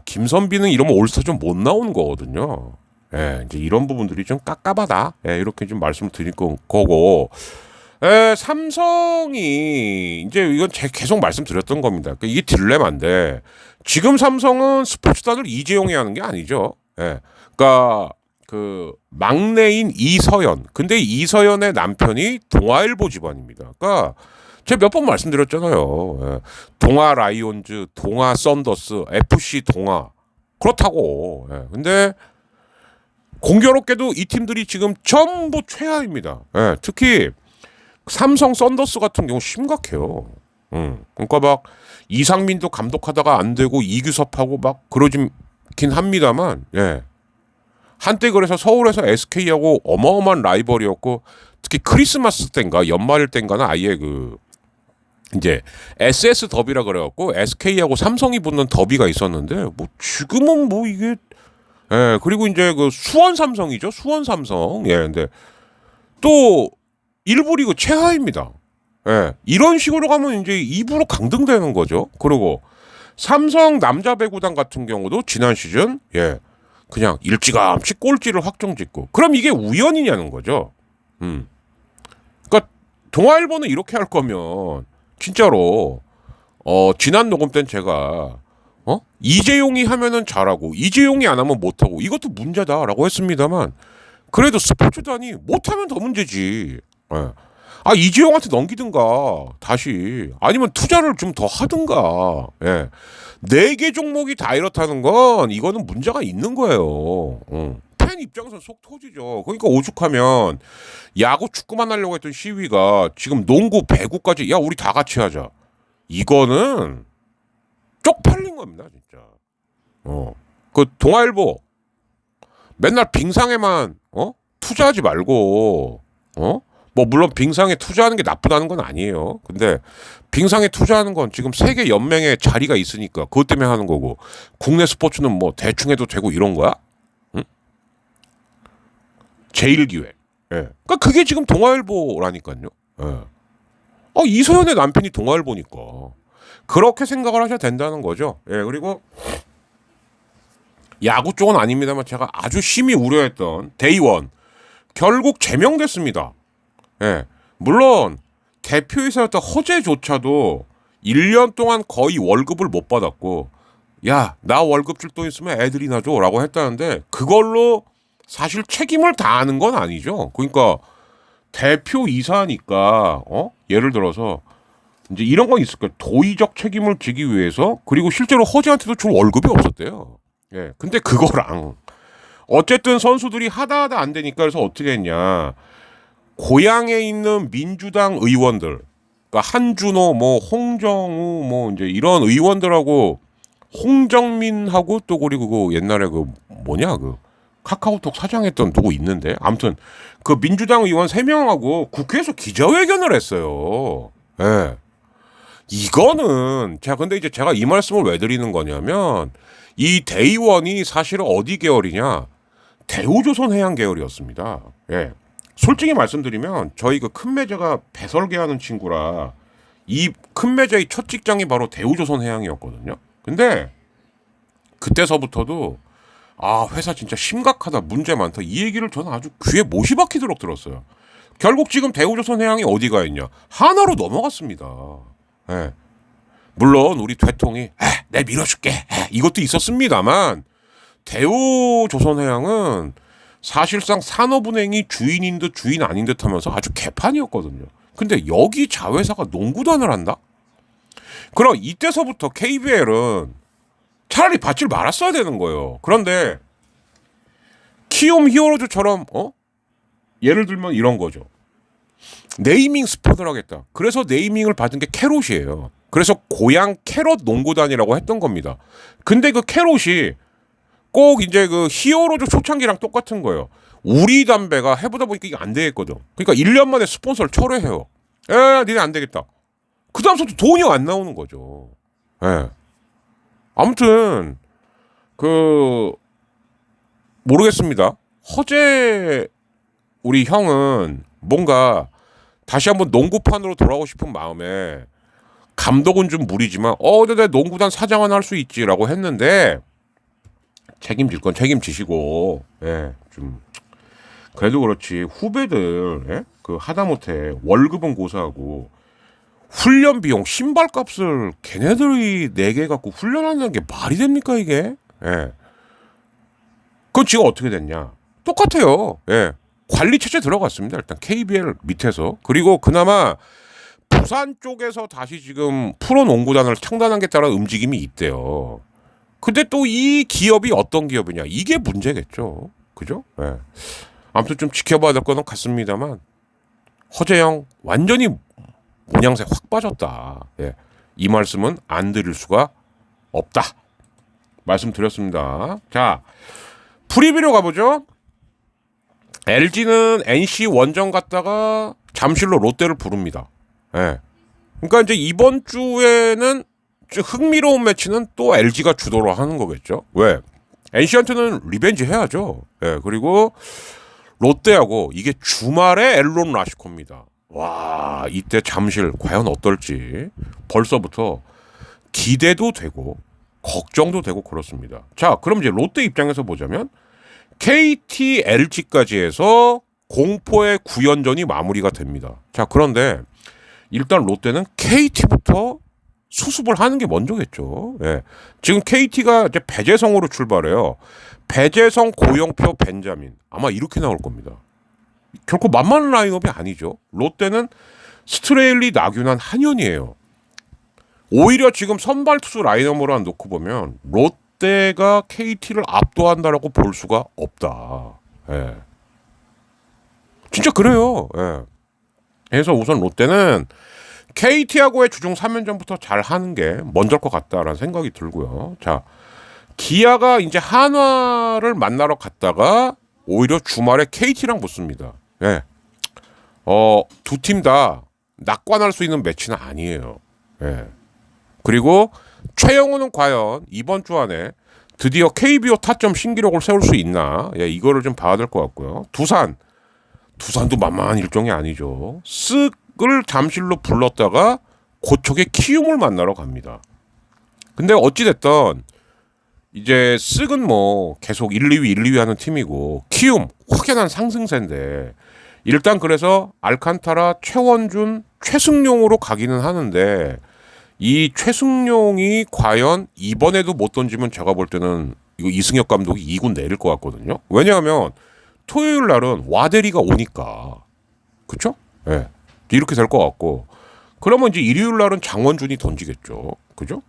김선비는 이러면 올스타전 못 나오는 거거든요. 예, 이제 이런 부분들이 좀 깝깝하다. 예, 이렇게 좀 말씀드릴 거고. 삼성이 이제 이건 계속 말씀드렸던 겁니다. 그러니까 이게 딜레마인데 지금 삼성은 스포츠단을 이재용이 하는 게 아니죠. 예, 그러니까 그 막내인 이서연. 근데 이서연의 남편이 동아일보 집안입니다. 그러니까 제가 몇 번 말씀드렸잖아요. 예, 동아 라이온즈, 동아 썬더스, FC 동아 그렇다고. 예, 근데 공교롭게도 이 팀들이 지금 전부 최하입니다. 예, 특히 삼성 썬더스 같은 경우 심각해요. 그러니까 막 이상민도 감독하다가 안 되고 이규섭하고 막 그러긴 합니다만, 예. 한때 그래서 서울에서 SK하고 어마어마한 라이벌이었고, 특히 크리스마스 땐가 연말 땐가는 아예 그 이제 SS 더비라 그래갖고 SK하고 삼성이 붙는 더비가 있었는데, 뭐 지금은 뭐 이게, 예. 그리고 이제 그 수원 삼성이죠. 수원 삼성. 예. 근데 또 일부 리그 최하입니다. 예. 이런 식으로 가면 이제 2부로 강등되는 거죠. 그리고 삼성 남자 배구단 같은 경우도 지난 시즌, 예. 그냥 일찌감치 꼴찌를 확정짓고. 그럼 이게 우연이냐는 거죠. 그러니까 동아일보는 이렇게 할 거면 진짜로 지난 녹음 때는 제가 이재용이 하면은 잘하고 이재용이 안 하면 못하고 이것도 문제다라고 했습니다만, 그래도 스포츠단이 못하면 더 문제지. 예. 이재용한테 넘기든가 다시, 아니면 투자를 좀 더 하든가. 예. 4개 종목이 다 이렇다는 건 이거는 문제가 있는 거예요. 팬 입장에서 속 터지죠. 그러니까 오죽하면 야구 축구만 하려고 했던 시위가 지금 농구 배구까지, 야 우리 다 같이 하자, 이거는 쪽팔린 겁니다 진짜. 그 동아일보 맨날 빙상에만 투자하지 말고, 뭐 물론 빙상에 투자하는 게 나쁘다는 건 아니에요. 근데 빙상에 투자하는 건 지금 세계 연맹에 자리가 있으니까 그것 때문에 하는 거고, 국내 스포츠는 뭐 대충 해도 되고 이런 거야? 응? 제일 기회. 예. 그러니까 그게 지금 동아일보라니까요. 예. 이소연의 남편이 동아일보니까 그렇게 생각을 하셔야 된다는 거죠. 예. 그리고 야구 쪽은 아닙니다만 제가 아주 심히 우려했던 데이원 결국 제명됐습니다. 예. 물론 대표이사였던 허재조차도 1년 동안 거의 월급을 못 받았고, 야, 나 월급 줄 돈 있으면 애들이나 줘라고 했다는데 그걸로 사실 책임을 다하는 건 아니죠. 그러니까 대표이사니까 예를 들어서 이제 이런 건 있을 거예요. 도의적 책임을 지기 위해서. 그리고 실제로 허재한테도 줄 월급이 없었대요. 예. 근데 그거랑 어쨌든 선수들이 하다 안 되니까 그래서 어떻게 했냐. 고향에 있는 민주당 의원들, 그러니까 한준호, 뭐 홍정우, 뭐 이제 이런 의원들하고 홍정민하고 또 그리고 그 옛날에 그 뭐냐 그 카카오톡 사장했던 누구 있는데, 아무튼 그 민주당 의원 3명하고 국회에서 기자회견을 했어요. 예. 이거는 근데 이제 제가 이 말씀을 왜 드리는 거냐면, 이 대의원이 사실은 어디 계열이냐, 대우조선해양 계열이었습니다. 예. 솔직히 말씀드리면 저희 그 큰 매제가 배설계하는 친구라 이 큰 매제의 첫 직장이 바로 대우조선해양이었거든요. 근데 그때서부터도 회사 진짜 심각하다, 문제 많다, 이 얘기를 저는 아주 귀에 못이 박히도록 들었어요. 결국 지금 대우조선해양이 어디가 있냐, 하나로 넘어갔습니다. 예. 물론 우리 대통령이 내가 밀어줄게 이것도 있었습니다만, 대우조선해양은 사실상 산업은행이 주인인 듯 주인 아닌 듯 하면서 아주 개판이었거든요. 근데 여기 자회사가 농구단을 한다? 그럼 이때서부터 KBL은 차라리 받질 말았어야 되는 거예요. 그런데 키움 히어로즈처럼 예를 들면 이런 거죠. 네이밍 스폰을 하겠다. 그래서 네이밍을 받은 게 캐롯이에요. 그래서 고향 캐롯 농구단이라고 했던 겁니다. 근데 그 캐롯이 꼭 이제 그 히어로즈 초창기랑 똑같은 거예요. 우리 담배가 해보다 보니까 이게 안 되겠거든. 그러니까 1년 만에 스폰서를 철회해요. 니네 안 되겠다. 그 다음부터 돈이 안 나오는 거죠. 예. 아무튼 모르겠습니다. 허재 우리 형은 뭔가 다시 한번 농구판으로 돌아오고 싶은 마음에, 감독은 좀 무리지만 내가 농구단 사장 하나 할 수 있지라고 했는데 책임질 건 책임지시고, 예, 좀 그래도 그렇지 후배들, 예? 그 하다못해 월급은 고사하고 훈련 비용 신발값을 걔네들이 내게 갖고 훈련한다는 게 말이 됩니까 이게? 예. 그건 지금 어떻게 됐냐? 똑같아요. 예. 관리 체제 들어갔습니다. 일단 KBL 밑에서. 그리고 그나마 부산 쪽에서 다시 지금 프로농구단을 창단하겠다는 움직임이 있대요. 근데 또 이 기업이 어떤 기업이냐? 이게 문제겠죠. 그죠? 예. 아무튼 좀 지켜봐야 될 거는 같습니다만 허재영 완전히 모양새 확 빠졌다. 예. 이 말씀은 안 드릴 수가 없다. 말씀드렸습니다. 자, 프리뷰로 가보죠. LG는 NC 원정 갔다가 잠실로 롯데를 부릅니다. 예. 그러니까 이제 이번 주에는 흥미로운 매치는 또 LG가 주도로 하는 거겠죠. 왜? NC한테는 리벤지 해야죠. 예. 그리고 롯데하고 이게 주말에 엘론 라시코입니다. 와, 이때 잠실 과연 어떨지 벌써부터 기대도 되고 걱정도 되고 그렇습니다. 자, 그럼 이제 롯데 입장에서 보자면 KT, LG까지 해서 공포의 9연전이 마무리가 됩니다. 자, 그런데 일단 롯데는 KT부터 수습을 하는 게 먼저겠죠. 예. 지금 KT가 이제 배재성으로 출발해요. 배재성, 고영표, 벤자민 아마 이렇게 나올 겁니다. 결코 만만한 라인업이 아니죠. 롯데는 스트레일리, 나균환, 한현이에요. 오히려 지금 선발 투수 라인업으로 놓고 보면 롯데가 KT를 압도한다라고 볼 수가 없다. 예. 진짜 그래요. 예. 그래서 우선 롯데는 KT하고의 주중 3연전부터 잘 하는 게 먼저일 것 같다라는 생각이 들고요. 자, 기아가 이제 한화를 만나러 갔다가 오히려 주말에 KT랑 붙습니다. 예. 두 팀 다 낙관할 수 있는 매치는 아니에요. 예. 그리고 최영우는 과연 이번 주 안에 드디어 KBO 타점 신기록을 세울 수 있나? 예, 이거를 좀 봐야 될 것 같고요. 두산도 만만한 일정이 아니죠. 쓱을 잠실로 불렀다가 고척의 키움을 만나러 갑니다. 근데 어찌됐든 이제 쓱은 뭐 계속 1, 2위 하는 팀이고 키움 확연한 상승세인데 일단 그래서 알칸타라, 최원준, 최승용으로 가기는 하는데 이 최승용이 과연 이번에도 못 던지면 제가 볼 때는 이거 이승엽 감독이 2군 내릴 것 같거든요. 왜냐하면 토요일 날은 와데리가 오니까 그렇죠? 예. 이렇게 될 것 같고 그러면 이제 일요일 날은 장원준이 던지겠죠. 그죠?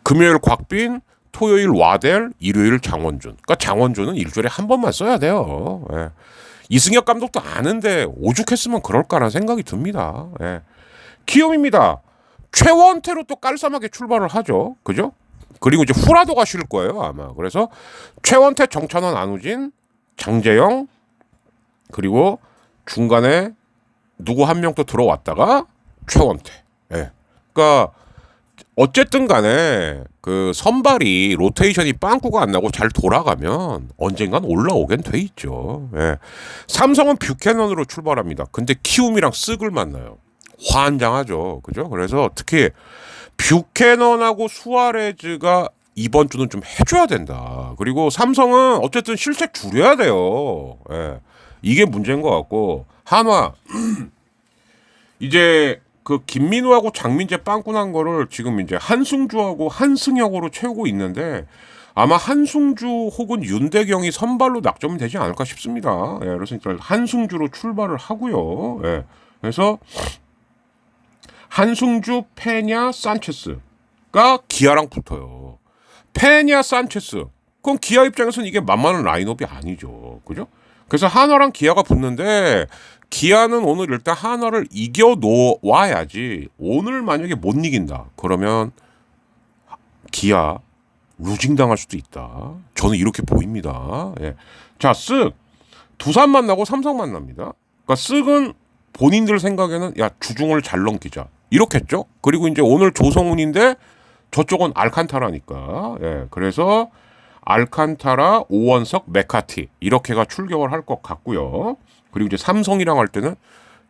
금요일 곽빈, 토요일 와델, 일요일 장원준. 그러니까 장원준은 일주일에 한 번만 써야 돼요. 예. 이승엽 감독도 아는데 오죽했으면 그럴까라는 생각이 듭니다. 예. 키움입니다. 최원태로 또 깔쌈하게 출발을 하죠. 그죠? 그리고 이제 후라도가 쉴 거예요, 아마. 그래서 최원태, 정찬원, 안우진, 장재영 그리고 중간에 누구 한 명 또 들어왔다가 최원태. 예. 그러니까 어쨌든 간에 그 선발이 로테이션이 빵꾸가 안 나고 잘 돌아가면 언젠간 올라오긴 돼 있죠. 예. 삼성은 뷰캐넌으로 출발합니다. 근데 키움이랑 쓱을 만나요. 환장하죠. 그죠? 그래서 특히 뷰캐넌하고 수아레즈가 이번 주는 좀 해줘야 된다. 그리고 삼성은 어쨌든 실책 줄여야 돼요. 예. 이게 문제인 것 같고 한화 이제 그 김민우하고 장민재 빵꾸 난 거를 지금 이제 한승주하고 한승혁으로 채우고 있는데 아마 한승주 혹은 윤대경이 선발로 낙점이 되지 않을까 싶습니다. 예, 그래서 한승주로 출발을 하고요. 예, 그래서 한승주, 페냐, 산체스가 기아랑 붙어요. 페냐, 산체스. 그럼 기아 입장에서는 이게 만만한 라인업이 아니죠. 그죠? 그래서 한화랑 기아가 붙는데 기아는 오늘 일단 한화를 이겨 놓아야지. 오늘 만약에 못 이긴다. 그러면 기아 루징 당할 수도 있다. 저는 이렇게 보입니다. 예. 자, 쓱 두산 만나고 삼성 만납니다. 그러니까 쓱은 본인들 생각에는 야 주중을 잘 넘기자 이렇게 했죠. 그리고 이제 오늘 조성훈인데 저쪽은 알칸타라니까. 예. 그래서 알칸타라, 오원석, 메카티 이렇게가 출격을 할 것 같고요. 그리고 이제 삼성이랑 할 때는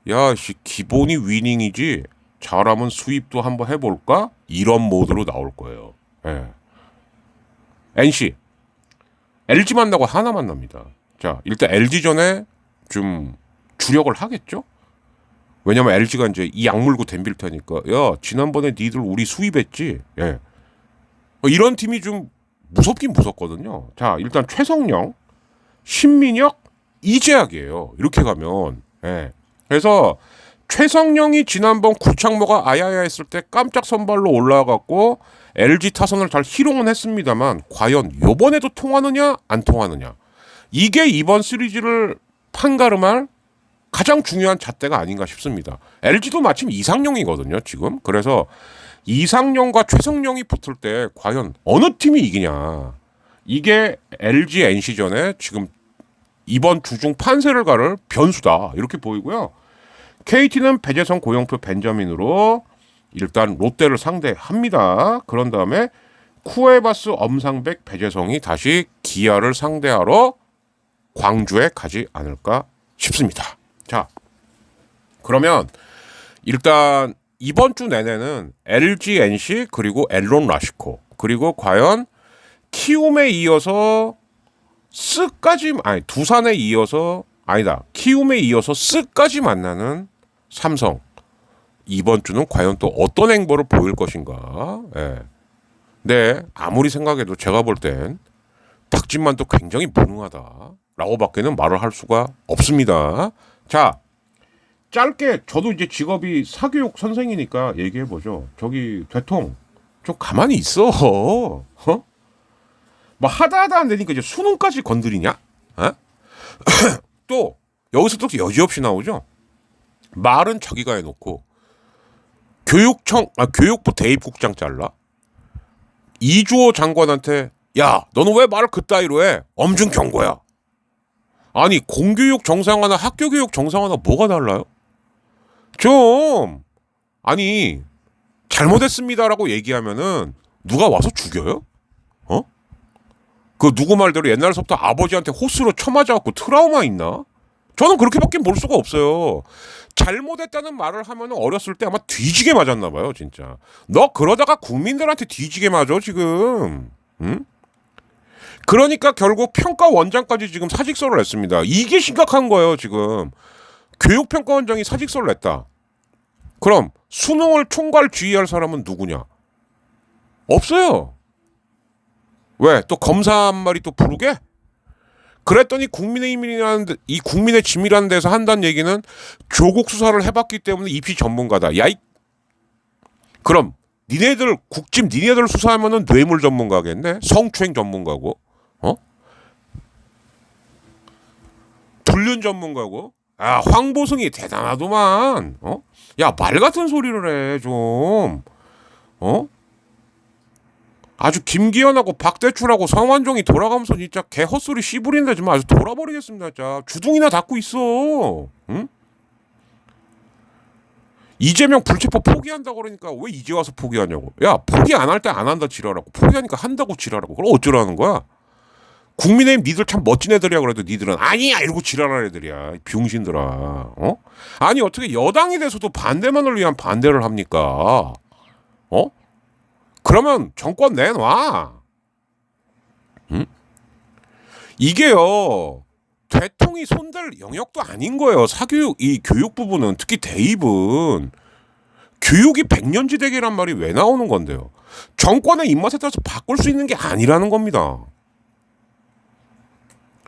야, 기본이 위닝이지 잘하면 수입도 한번 해볼까? 이런 모드로 나올 거예요. 예. NC LG 만나고 하나 만납니다. 자, 일단 LG전에 좀 주력을 하겠죠? 왜냐면 LG가 이제 이 약물고 덤빌 테니까. 야, 지난번에 니들 우리 수입했지? 예. 이런 팀이 좀 무섭긴 무섭거든요. 자, 일단 최성령, 신민혁, 이재학이에요. 이렇게 가면. 예. 그래서 최성령이 지난번 구창모가 아야야 했을 때 깜짝 선발로 올라와갖고 LG 타선을 잘 희롱은 했습니다만 과연 요번에도 통하느냐 안 통하느냐, 이게 이번 시리즈를 판가름할 가장 중요한 잣대가 아닌가 싶습니다. LG도 마침 이상용이거든요 지금. 그래서 이상용과 최성령이 붙을 때 과연 어느 팀이 이기냐, 이게 LG NC전에 지금 이번 주중 판세를 가를 변수다 이렇게 보이고요. KT는 배재성, 고영표, 벤자민으로 일단 롯데를 상대합니다. 그런 다음에 쿠에바스, 엄상백, 배재성이 다시 기아를 상대하러 광주에 가지 않을까 싶습니다. 자, 그러면 일단 이번 주 내내는 LG, NC 그리고 앨런 라시코, 그리고 과연 키움에 이어서 스까지, 아니 두산에 이어서, 아니다, 키움에 이어서 스까지 만나는 삼성, 이번 주는 과연 또 어떤 행보를 보일 것인가. 예. 네, 아무리 생각해도 제가 볼 땐 박진만도 굉장히 무능하다라고 밖에는 말을 할 수가 없습니다. 자, 짧게, 저도 이제 직업이 사교육 선생이니까 얘기해보죠. 저기 대통 좀 가만히 있어. 어? 뭐 하다 안 되니까 이제 수능까지 건드리냐? 어? 또 여기서 또 여지없이 나오죠. 말은 자기가 해놓고 교육부 대입국장 잘라. 이주호 장관한테 야, 너는 왜 말을 그따위로 해? 엄중 경고야. 아니, 공교육 정상화나 학교교육 정상화나 뭐가 달라요? 좀, 아니, 잘못했습니다라고 얘기하면은 누가 와서 죽여요? 어? 그 누구 말대로 옛날서부터 아버지한테 호스로 쳐맞아갖고 트라우마 있나? 저는 그렇게밖에 볼 수가 없어요. 잘못했다는 말을 하면은 어렸을 때 아마 뒤지게 맞았나 봐요, 진짜. 너 그러다가 국민들한테 뒤지게 맞아 지금. 응? 그러니까 결국 평가원장까지 지금 사직서를 냈습니다. 이게 심각한 거예요, 지금. 교육평가원장이 사직서를 냈다. 그럼 수능을 총괄 지휘할 사람은 누구냐? 없어요. 왜? 또 검사 한 마리 또 부르게? 그랬더니 국민의힘이라는 이 국민의 짐이라는 데서 한다는 얘기는 조국 수사를 해봤기 때문에 입시 전문가다. 야이. 그럼 니네들 국짐 니네들 수사하면은 뇌물 전문가겠네. 성추행 전문가고, 어? 불륜 전문가고. 아, 황보승이 대단하더만. 어? 야, 말 같은 소리를 해 좀. 어? 아주 김기현하고 박대출하고 성완종이 돌아가면서 진짜 개 헛소리 씨부린데 좀 아주 돌아버리겠습니다. 진짜 주둥이나 닫고 있어. 응? 이재명 불체포 포기한다고 그러니까 왜 이제 와서 포기하냐고. 야, 포기 안 할 때 안 한다 지랄하고, 포기하니까 한다고 지랄하고. 그럼 어쩌라는 거야? 국민의힘 니들 참 멋진 애들이야. 그래도 니들은 아니야 이러고 지랄할 애들이야. 병신들아. 어? 아니 어떻게 여당이 돼서도 반대만을 위한 반대를 합니까? 어? 그러면 정권 내놔. 응? 이게요, 대통령이 손댈 영역도 아닌 거예요. 사교육, 이 교육 부분은, 특히 대입은 교육이 백년지대계란 말이 왜 나오는 건데요? 정권의 입맛에 따라서 바꿀 수 있는 게 아니라는 겁니다.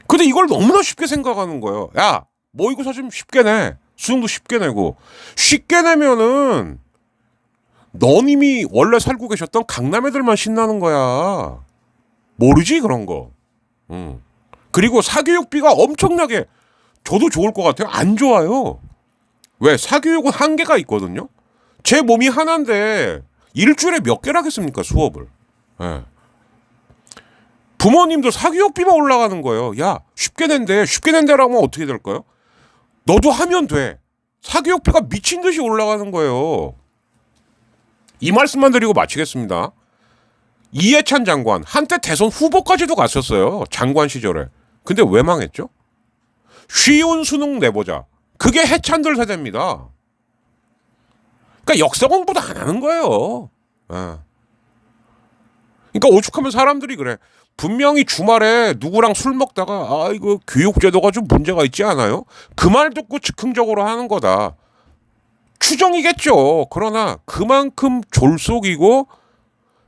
근데 이걸 너무나 쉽게 생각하는 거예요. 야, 모의고사 좀 쉽게 내. 수능도 쉽게 내고. 쉽게 내면은 너님이 원래 살고 계셨던 강남 애들만 신나는 거야. 모르지 그런 거. 그리고 사교육비가 엄청나게, 저도 좋을 것 같아요. 안 좋아요. 왜? 사교육은 한계가 있거든요. 제 몸이 하나인데 일주일에 몇 개를 하겠습니까, 수업을. 예. 부모님들 사교육비만 올라가는 거예요. 야, 쉽게 낸대. 쉽게 낸대라고 하면 어떻게 될까요? 너도 하면 돼. 사교육비가 미친 듯이 올라가는 거예요. 이 말씀만 드리고 마치겠습니다. 이해찬 장관, 한때 대선 후보까지도 갔었어요. 장관 시절에. 근데 왜 망했죠? 쉬운 수능 내보자. 그게 해찬들 세대입니다. 그러니까 역사 공부도 안 하는 거예요. 예. 그러니까 오죽하면 사람들이 그래. 분명히 주말에 누구랑 술 먹다가 이거 교육제도가 좀 문제가 있지 않아요? 그 말 듣고 즉흥적으로 하는 거다. 추정이겠죠. 그러나 그만큼 졸속이고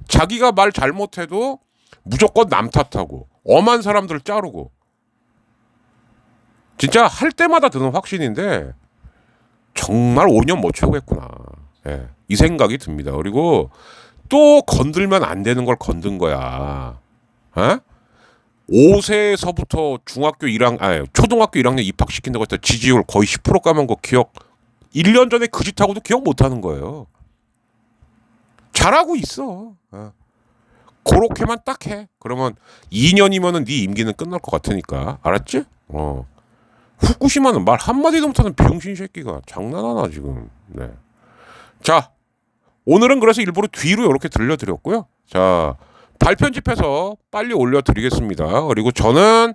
자기가 말 잘못해도 무조건 남 탓하고 엄한 사람들 자르고 진짜 할 때마다 드는 확신인데 정말 5년 못 채우겠구나. 예, 이 생각이 듭니다. 그리고 또 건들면 안 되는 걸 건든 거야. 에? 5세에서부터 초등학교 1학년 입학시킨다고 했다 지지율 거의 10% 까만 거 기억 1년 전에 그 짓하고도 기억 못하는 거예요. 잘하고 있어. 그렇게만 딱 해. 그러면 2년이면은 네 임기는 끝날 것 같으니까. 알았지? 후쿠시마는 말 한마디도 못하는 병신 새끼가 장난하나 지금. 네. 자, 오늘은 그래서 일부러 뒤로 이렇게 들려드렸고요. 자, 발편집해서 빨리 올려드리겠습니다. 그리고 저는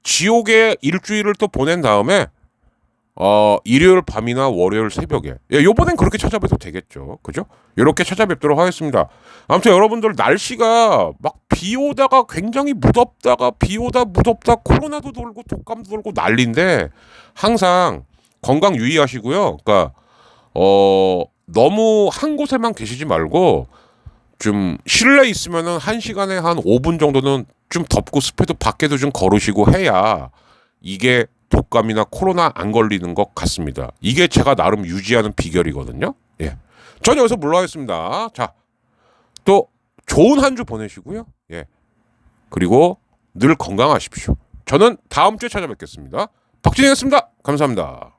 지옥의 일주일을 또 보낸 다음에 일요일 밤이나 월요일 새벽에 요번엔 그렇게 찾아뵈도 되겠죠. 그죠? 이렇게 찾아뵙도록 하겠습니다. 아무튼 여러분들 날씨가 막 비 오다가 굉장히 무덥다가 비 오다 무덥다 코로나도 돌고 독감도 돌고 난리인데 항상 건강 유의하시고요. 그러니까 너무 한 곳에만 계시지 말고 좀 실내에 있으면은 1시간에 한 5분 정도는 좀 덥고 습해도 밖에도 좀 걸으시고 해야 이게 독감이나 코로나 안 걸리는 것 같습니다. 이게 제가 나름 유지하는 비결이거든요. 예. 전 여기서 물러가겠습니다. 자, 또 좋은 한 주 보내시고요. 예. 그리고 늘 건강하십시오. 저는 다음 주에 찾아뵙겠습니다. 박진희였습니다. 감사합니다.